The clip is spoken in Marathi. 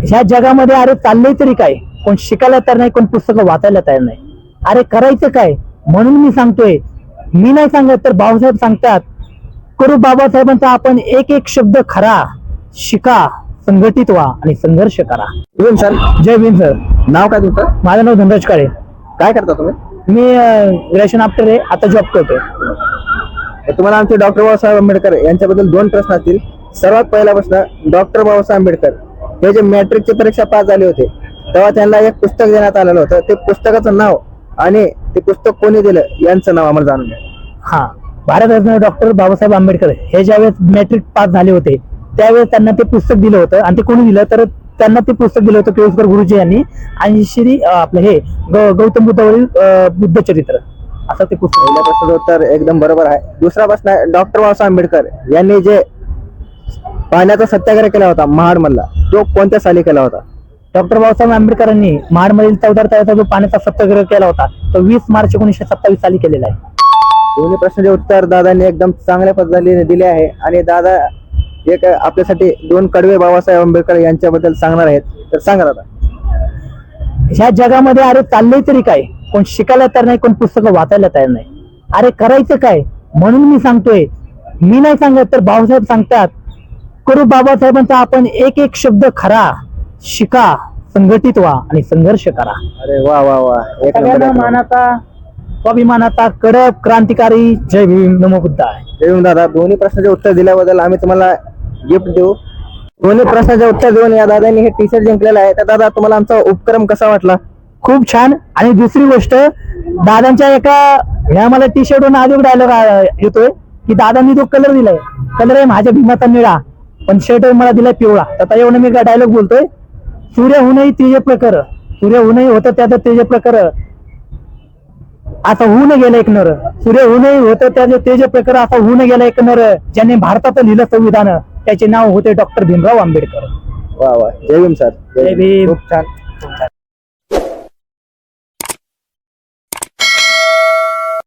ह्या जगामध्ये अरे चाललंय तरी काय, कोण शिकायला तयार नाही, कोण पुस्तकं वाचायला तयार नाही. अरे करायचं काय म्हणून मी सांगतोय. मी नाही सांगत तर भाऊसाहेब सांगतात. करू बाबासाहेबांचा आपण एक एक शब्द खरा, शिका, संघटित व्हा आणि संघर्ष करा. भीम सर, जय भीम सर. नाव काय तुमचं? माझं नाव धनराज काळे. काय करता तुम्ही? मी ग्रॅज्युएशन आफ्टर आहे, आता जॉब करतोय. तुम्हाला आमचे डॉक्टर बाबासाहेब आंबेडकर यांच्याबद्दल दोन प्रश्न असतील. सर्वात पहिला प्रश्न, डॉक्टर बाबासाहेब आंबेडकर हे जे मॅट्रिकची परीक्षा पास झाले होते तेव्हा त्यांना एक पुस्तक देण्यात आलेलं होतं. ते पुस्तकाचं नाव आणि ते पुस्तक कोणी दिलं यांचं नाव आम्हाला जाणून घ्या. हा, भारतरत्न डॉक्टर बाबासाहेब आंबेडकर हे ज्यावेळेस मॅट्रिक पास झाले होते त्यावेळेस त्यांना ते पुस्तक दिलं होतं. आणि ते कोणी दिलं तर त्यांना ते पुस्तक दिलं होतं केळुसकर गुरुजी यांनी. आणि श्री आपलं हे गौतम बुद्धावरील बुद्धचरित्र असं ते पुस्तक. पहिल्या प्रश्नाचं उत्तर एकदम बरोबर आहे. दुसरा प्रश्न आहे, डॉक्टर बाबासाहेब आंबेडकर यांनी जे पाण्याचा सत्याग्रह केला होता महाड मधला, तो कोणत्या साली केला होता? डॉक्टर बाबासाहेब आंबेडकरांनी महाडमधील 14 तारखेचा जो पाण्याचा सत्याग्रह केला होता तो 20 मार्च 1927 साली केलेला आहे. दोन्ही प्रश्नाचे उत्तर दादांनी एकदम चांगल्या पद्धतीने दिले आहे. आणि दादा एक आपल्यासाठी दोन कडवे बाबासाहेब आंबेडकर यांच्याबद्दल सांगणार आहेत. तर सांगा दादा. ह्या जगामध्ये अरे चाललंय तरी काय, कोण शिकायला तयार नाही, कोण पुस्तकं वाचायला तयार नाही. अरे करायचं काय म्हणून मी सांगतोय. मी नाही सांगत तर भाऊसाहेब सांगतात. करू बाबासाहेबांचा आपण एक एक शब्द खरा, शिका, संघटित व्हा आणि संघर्ष करा. अरे वा वा वा, एक नंबर सगळ्यांना आहे. मानाचा, स्वाभिमानाचा, कडक क्रांतिकारी. जय भीम, नमो बुद्धाय. जय भीम दादा. दोन्ही प्रश्नाचे उत्तर दिल्याबद्दल आम्ही तुम्हाला गिफ्ट देऊ. दोन्ही प्रश्नाचे उत्तर देऊन या दादांनी हे टी शर्ट जिंकलेलं आहे. तर दादा तुम्हाला आमचा उपक्रम कसा वाटला? खूप छान. आणि दुसरी गोष्ट, दादांच्या एका ह्या मला टी शर्ट वरून आधी डायलॉग येतोय की दादांनी जो कलर दिलाय, कलर आहे माझ्या भीमाचा निळा, पण शर्ट मला दिलाय पिवळा. तर एवढं मी डायलॉग बोलतोय. सूर्य होऊनही तेज प्रकर, सूर्य होऊनही होतं त्याचं तेज प्रकर, आता होऊन गेला एक नर. सूर्य होऊनही होतं त्याचं तेज प्रकर, आता होऊन गेला एक नर. ज्याने भारताचं लिहिलं संविधान, त्याचे नाव होते डॉक्टर भीमराव आंबेडकर. वा वा, जय भीम सर. जय भीम. खूप छान.